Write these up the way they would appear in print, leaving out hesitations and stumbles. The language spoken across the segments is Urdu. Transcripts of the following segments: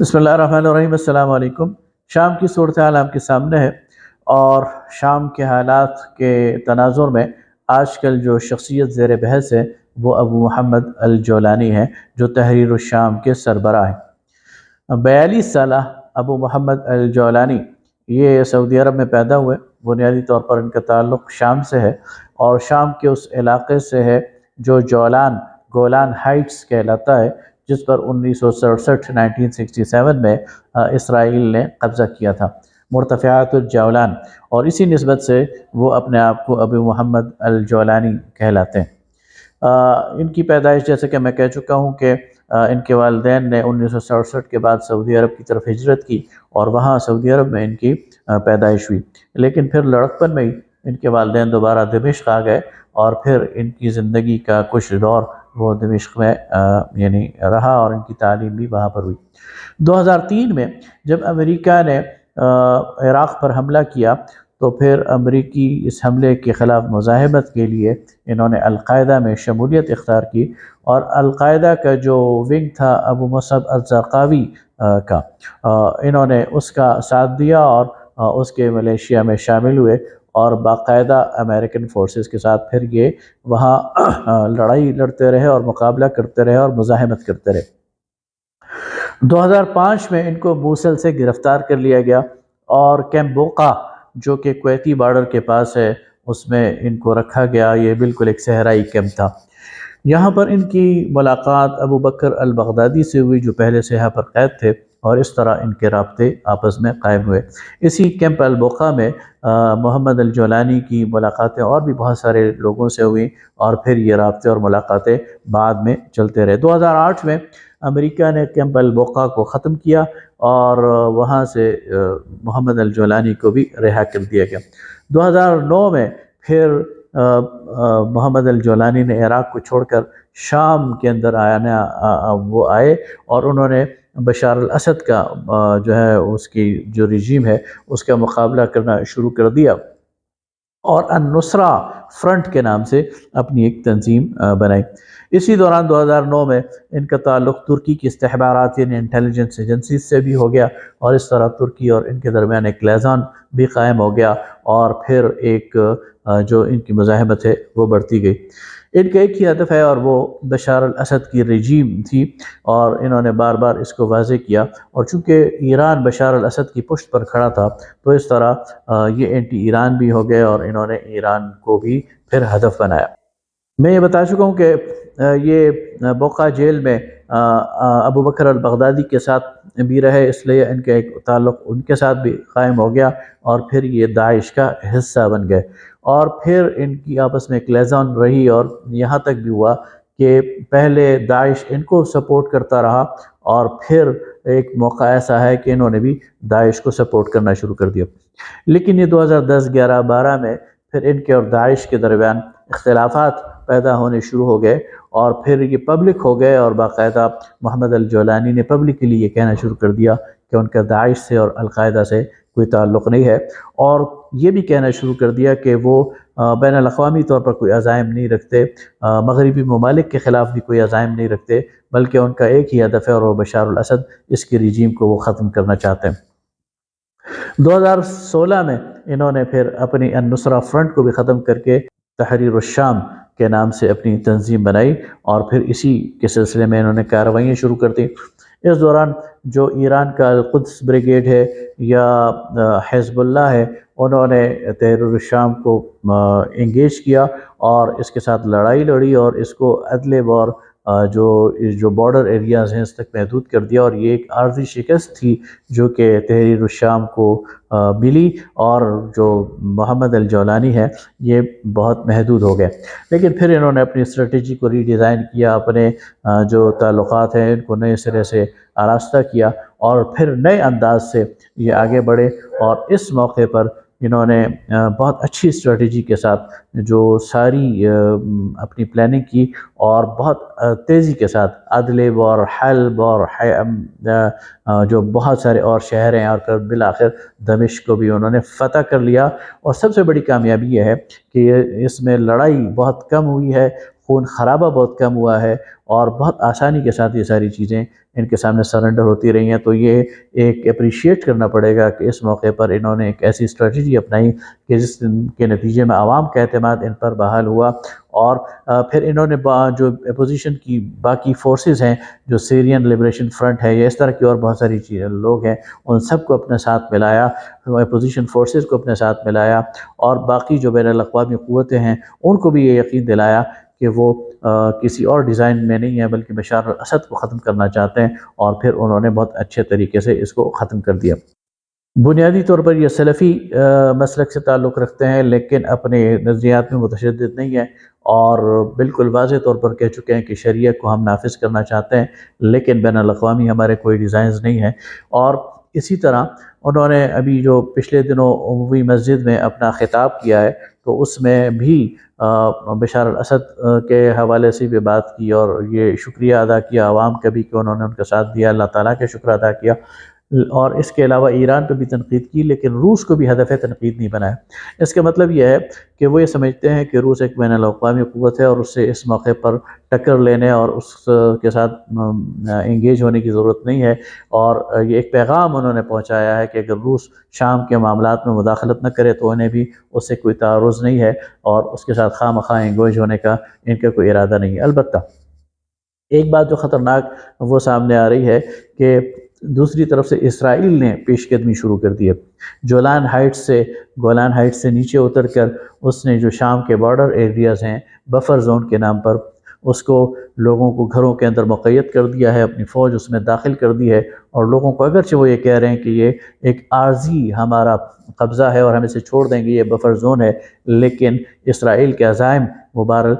بسم اللہ الرحمن الرحیم۔ السلام علیکم۔ شام کی صورتحال آپ کے سامنے ہے، اور شام کے حالات کے تناظر میں آج کل جو شخصیت زیر بحث ہے وہ ابو محمد الجولانی ہے، جو تحریر الشام کے سربراہ ہیں۔ 42 سالہ ابو محمد الجولانی یہ سعودی عرب میں پیدا ہوئے۔ بنیادی طور پر ان کا تعلق شام سے ہے، اور شام کے اس علاقے سے ہے جو گولان ہائٹس کہلاتا ہے، جس پر 1967 میں اسرائیل نے قبضہ کیا تھا، مرتفعات الجولان، اور اسی نسبت سے وہ اپنے آپ کو ابو محمد الجولانی کہلاتے ہیں۔ ان کی پیدائش، جیسے کہ میں کہہ چکا ہوں کہ ان کے والدین نے 1967 کے بعد سعودی عرب کی طرف ہجرت کی، اور وہاں سعودی عرب میں ان کی پیدائش ہوئی، لیکن پھر لڑکپن میں ہی ان کے والدین دوبارہ دمشق آ گئے، اور پھر ان کی زندگی کا کچھ دور وہ دمشق میں رہا، اور ان کی تعلیم بھی وہاں پر ہوئی۔ 2003 میں جب امریکہ نے عراق پر حملہ کیا، تو پھر امریکی اس حملے کے خلاف مزاحمت کے لیے انہوں نے القاعدہ میں شمولیت اختیار کی، اور القاعدہ کا جو ونگ تھا ابو مصعب الزرقاوی کا، انہوں نے اس کا ساتھ دیا اور اس کے ملیشیا میں شامل ہوئے، اور باقاعدہ امریکن فورسز کے ساتھ پھر یہ وہاں لڑائی لڑتے رہے اور مقابلہ کرتے رہے اور مزاحمت کرتے رہے۔ 2005 میں ان کو موصل سے گرفتار کر لیا گیا، اور کیمپ بوقا جو کہ کویتی بارڈر کے پاس ہے اس میں ان کو رکھا گیا۔ یہ بالکل ایک صحرائی کیمپ تھا۔ یہاں پر ان کی ملاقات ابو بکر البغدادی سے ہوئی، جو پہلے سے یہاں پر قید تھے، اور اس طرح ان کے رابطے آپس میں قائم ہوئے۔ اسی کیمپ البوقا میں محمد الجولانی کی ملاقاتیں اور بھی بہت سارے لوگوں سے ہوئیں، اور پھر یہ رابطے اور ملاقاتیں بعد میں چلتے رہے۔ 2008 میں امریکہ نے کیمپ البوقا کو ختم کیا، اور وہاں سے محمد الجولانی کو بھی رہا کر دیا گیا۔ 2009 میں پھر محمد الجولانی نے عراق کو چھوڑ کر شام کے اندر وہ آئے، اور انہوں نے بشار الاسد کا جو ہے اس کی جو رجیم ہے اس کا مقابلہ کرنا شروع کر دیا، اور النصرہ فرنٹ کے نام سے اپنی ایک تنظیم بنائی۔ اسی دوران 2009 میں ان کا تعلق ترکی کی استخبارات یعنی انٹیلیجنس ایجنسیز سے بھی ہو گیا، اور اس طرح ترکی اور ان کے درمیان ایک لیزان بھی قائم ہو گیا، اور پھر ایک جو ان کی مزاحمت ہے وہ بڑھتی گئی۔ ان کا ایک ہی ہدف ہے، اور وہ بشار الاسد کی رجیم تھی، اور انہوں نے بار بار اس کو واضح کیا، اور چونکہ ایران بشار الاسد کی پشت پر کھڑا تھا تو اس طرح یہ اینٹی ایران بھی ہو گئے، اور انہوں نے ایران کو بھی پھر ہدف بنایا۔ میں یہ بتا چکا ہوں کہ یہ بوقا جیل میں ابو بکر البغدادی کے ساتھ بھی رہے، اس لیے ان کا ایک تعلق ان کے ساتھ بھی قائم ہو گیا، اور پھر یہ داعش کا حصہ بن گئے، اور پھر ان کی آپس میں ایک لیزان رہی، اور یہاں تک بھی ہوا کہ پہلے داعش ان کو سپورٹ کرتا رہا، اور پھر ایک موقع ایسا ہے کہ انہوں نے بھی داعش کو سپورٹ کرنا شروع کر دیا۔ لیکن یہ 2010، 11، 12 میں پھر ان کے اور داعش کے درمیان اختلافات پیدا ہونے شروع ہو گئے، اور پھر یہ پبلک ہو گئے، اور باقاعدہ محمد الجولانی نے پبلکلی یہ کہنا شروع کر دیا کہ ان کا داعش سے اور القاعدہ سے کوئی تعلق نہیں ہے، اور یہ بھی کہنا شروع کر دیا کہ وہ بین الاقوامی طور پر کوئی عزائم نہیں رکھتے، مغربی ممالک کے خلاف بھی کوئی عزائم نہیں رکھتے، بلکہ ان کا ایک ہی ہدف ہے، اور وہ بشار الاسد، اس کی رجیم کو وہ ختم کرنا چاہتے ہیں۔ 2016 میں انہوں نے پھر اپنی النصرہ فرنٹ کو بھی ختم کر کے تحریر الشام کے نام سے اپنی تنظیم بنائی، اور پھر اسی کے سلسلے میں انہوں نے کارروائیاں شروع کر دی۔ اس دوران جو ایران کا القدس بریگیڈ ہے یا حزب اللہ ہے، انہوں نے تحریر الشام کو انگیج کیا، اور اس کے ساتھ لڑائی لڑی، اور اس کو ادلب اور جو بارڈر ایریاز ہیں اس تک محدود کر دیا، اور یہ ایک عارضی شکست تھی جو کہ تحریر الشام کو ملی، اور جو محمد الجولانی ہے یہ بہت محدود ہو گئے۔ لیکن پھر انہوں نے اپنی اسٹریٹجی کو ری ڈیزائن کیا، اپنے جو تعلقات ہیں ان کو نئے سرے سے آراستہ کیا، اور پھر نئے انداز سے یہ آگے بڑھے، اور اس موقع پر انہوں نے بہت اچھی اسٹریٹجی کے ساتھ جو ساری اپنی پلاننگ کی، اور بہت تیزی کے ساتھ ادلب اور حلب اور جو بہت سارے اور شہر ہیں، اور پھر بالآخر دمشق کو بھی انہوں نے فتح کر لیا۔ اور سب سے بڑی کامیابی یہ ہے کہ اس میں لڑائی بہت کم ہوئی ہے، خون خرابہ بہت کم ہوا ہے، اور بہت آسانی کے ساتھ یہ ساری چیزیں ان کے سامنے سرنڈر ہوتی رہی ہیں۔ تو یہ ایک اپریشیٹ کرنا پڑے گا کہ اس موقع پر انہوں نے ایک ایسی اسٹریٹجی اپنائی کہ جس کے نتیجے میں عوام کا اعتماد ان پر بحال ہوا، اور پھر انہوں نے جو اپوزیشن کی باقی فورسز ہیں، جو سیرین لبریشن فرنٹ ہے یا اس طرح کی اور بہت ساری چیزیں لوگ ہیں، ان سب کو اپنے ساتھ ملایا، اپوزیشن فورسز کو اپنے ساتھ ملایا، اور باقی جو بین الاقوامی قوتیں ہیں ان کو بھی یہ یقین دلایا کہ وہ کسی اور ڈیزائن میں نہیں ہے بلکہ بشار الاسد کو ختم کرنا چاہتے ہیں، اور پھر انہوں نے بہت اچھے طریقے سے اس کو ختم کر دیا۔ بنیادی طور پر یہ سلفی مسلک سے تعلق رکھتے ہیں، لیکن اپنے نظریات میں متشدد نہیں ہیں، اور بالکل واضح طور پر کہہ چکے ہیں کہ شریعت کو ہم نافذ کرنا چاہتے ہیں، لیکن بین الاقوامی ہمارے کوئی ڈیزائنز نہیں ہیں۔ اور اسی طرح انہوں نے ابھی جو پچھلے دنوں عمومی مسجد میں اپنا خطاب کیا ہے، تو اس میں بھی بشار الاسد کے حوالے سے بھی بات کی، اور یہ شکریہ ادا کیا عوام کا بھی کہ انہوں نے ان کا ساتھ دیا، اللہ تعالیٰ کا شکر ادا کیا، اور اس کے علاوہ ایران پہ بھی تنقید کی، لیکن روس کو بھی ہدف تنقید نہیں بنایا۔ اس کا مطلب یہ ہے کہ وہ یہ سمجھتے ہیں کہ روس ایک بین الاقوامی قوت ہے، اور اس سے اس موقع پر ٹکر لینے اور اس کے ساتھ انگیج ہونے کی ضرورت نہیں ہے، اور یہ ایک پیغام انہوں نے پہنچایا ہے کہ اگر روس شام کے معاملات میں مداخلت نہ کرے تو انہیں بھی اس سے کوئی تعرض نہیں ہے، اور اس کے ساتھ خواہ مخواہ انگیج ہونے کا ان کا کوئی ارادہ نہیں ہے۔ البتہ ایک بات جو خطرناک وہ سامنے آ رہی ہے کہ دوسری طرف سے اسرائیل نے پیش قدمی شروع کر دی ہے۔ گولان ہائٹس سے نیچے اتر کر اس نے جو شام کے بارڈر ایریاز ہیں، بفر زون کے نام پر، اس کو لوگوں کو گھروں کے اندر مقید کر دیا ہے، اپنی فوج اس میں داخل کر دی ہے، اور لوگوں کو اگرچہ وہ یہ کہہ رہے ہیں کہ یہ ایک عارضی ہمارا قبضہ ہے اور ہم اسے چھوڑ دیں گے، یہ بفر زون ہے، لیکن اسرائیل کے عزائم مبارل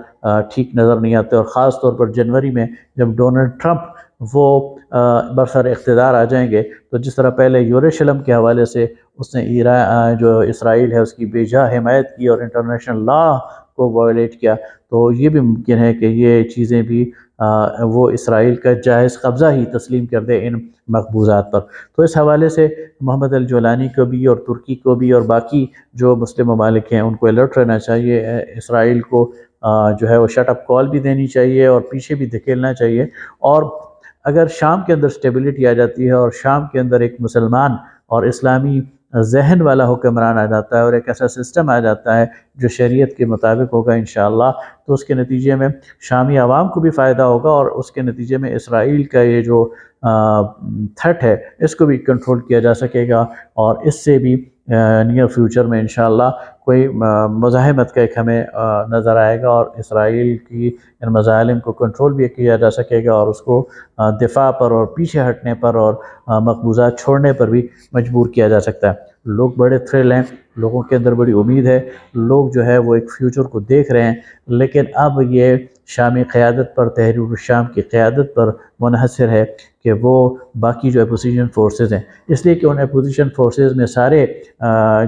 ٹھیک نظر نہیں آتے، اور خاص طور پر جنوری میں جب ڈونلڈ ٹرمپ وہ برسر اقتدار آ جائیں گے، تو جس طرح پہلے یروشلم کے حوالے سے اس نے جو اسرائیل ہے اس کی بے جا حمایت کی اور انٹرنیشنل لا کو وائلیٹ کیا، تو یہ بھی ممکن ہے کہ یہ چیزیں بھی وہ اسرائیل کا جائز قبضہ ہی تسلیم کر دے ان مقبوضات پر۔ تو اس حوالے سے محمد الجولانی کو بھی اور ترکی کو بھی اور باقی جو مسلم ممالک ہیں ان کو الرٹ رہنا چاہیے، اسرائیل کو جو ہے وہ شٹ اپ کال بھی دینی چاہیے اور پیچھے بھی دھکیلنا چاہیے، اور اگر شام کے اندر سٹیبلٹی آ جاتی ہے اور شام کے اندر ایک مسلمان اور اسلامی ذہن والا حکمران آ جاتا ہے اور ایک ایسا سسٹم آ جاتا ہے جو شریعت کے مطابق ہوگا انشاءاللہ، تو اس کے نتیجے میں شامی عوام کو بھی فائدہ ہوگا، اور اس کے نتیجے میں اسرائیل کا یہ جو تھرٹ ہے اس کو بھی کنٹرول کیا جا سکے گا، اور اس سے بھی نیئر فیوچر میں انشاءاللہ کوئی مزاحمت کا ایک ہمیں نظر آئے گا، اور اسرائیل کی ان مظالم کو کنٹرول بھی کیا جا سکے گا، اور اس کو دفاع پر اور پیچھے ہٹنے پر اور مقبوضات چھوڑنے پر بھی مجبور کیا جا سکتا ہے۔ لوگ بڑے تھرل ہیں، لوگوں کے اندر بڑی امید ہے، لوگ جو ہے وہ ایک فیوچر کو دیکھ رہے ہیں، لیکن اب یہ شامی قیادت پر، تحریر الشام کی قیادت پر منحصر ہے کہ وہ باقی جو اپوزیشن فورسز ہیں، اس لیے کہ ان اپوزیشن فورسز میں سارے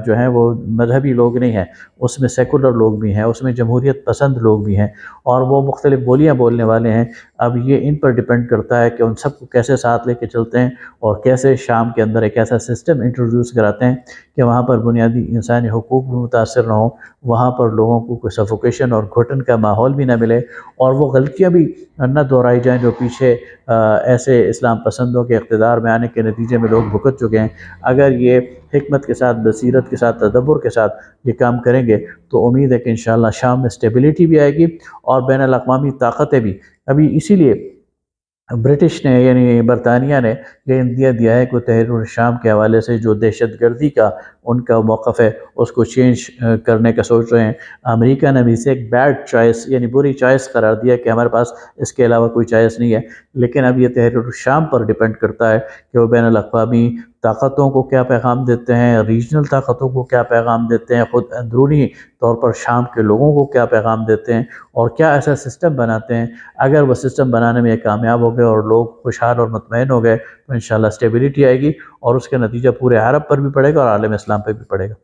جو ہیں وہ مذہبی لوگ نہیں ہیں، اس میں سیکولر لوگ بھی ہیں، اس میں جمہوریت پسند لوگ بھی ہیں، اور وہ مختلف بولیاں بولنے والے ہیں۔ اب یہ ان پر ڈیپینڈ کرتا ہے کہ ان سب کو کیسے ساتھ لے کے چلتے ہیں، اور کیسے شام کے اندر ایک ایسا سسٹم انٹروڈیوس کراتے ہیں کہ وہاں پر بنیادی انسانی حقوق بھی متاثر نہ ہوں، وہاں پر لوگوں کو کوئی سفوکیشن اور گھٹن کا ماحول بھی نہ ملے، اور وہ غلطیاں بھی نہ دہرائی جائیں جو پیچھے ایسے اسلام پسندوں کے اقتدار میں آنے کے نتیجے میں لوگ بھگت چکے ہیں۔ اگر یہ حکمت کے ساتھ، بصیرت کے ساتھ، تدبر کے ساتھ یہ کام کریں گے تو امید ہے کہ انشاءاللہ شام میں سٹیبلٹی بھی آئے گی، اور بین الاقوامی طاقتیں بھی۔ ابھی اسی لیے برٹش نے، یعنی برطانیہ نے یہ اندیا دیا ہے کہ تحریر الشام کے حوالے سے جو دہشت گردی کا ان کا موقف ہے اس کو چینج کرنے کا سوچ رہے ہیں۔ امریکہ نے بھی اسے ایک بیڈ چوائس، یعنی بری چوائس قرار دیا کہ ہمارے پاس اس کے علاوہ کوئی چوائس نہیں ہے، لیکن اب یہ تحریر الشام پر ڈیپینڈ کرتا ہے کہ وہ بین الاقوامی طاقتوں کو کیا پیغام دیتے ہیں، ریجنل طاقتوں کو کیا پیغام دیتے ہیں، خود اندرونی طور پر شام کے لوگوں کو کیا پیغام دیتے ہیں، اور کیا ایسا سسٹم بناتے ہیں۔ اگر وہ سسٹم بنانے میں کامیاب ہو گئے اور لوگ خوشحال اور مطمئن ہو گئے تو انشاءاللہ سٹیبلٹی آئے گی، اور اس کا نتیجہ پورے عرب پر بھی پڑے گا اور عالم اسلام پہ بھی پڑے گا۔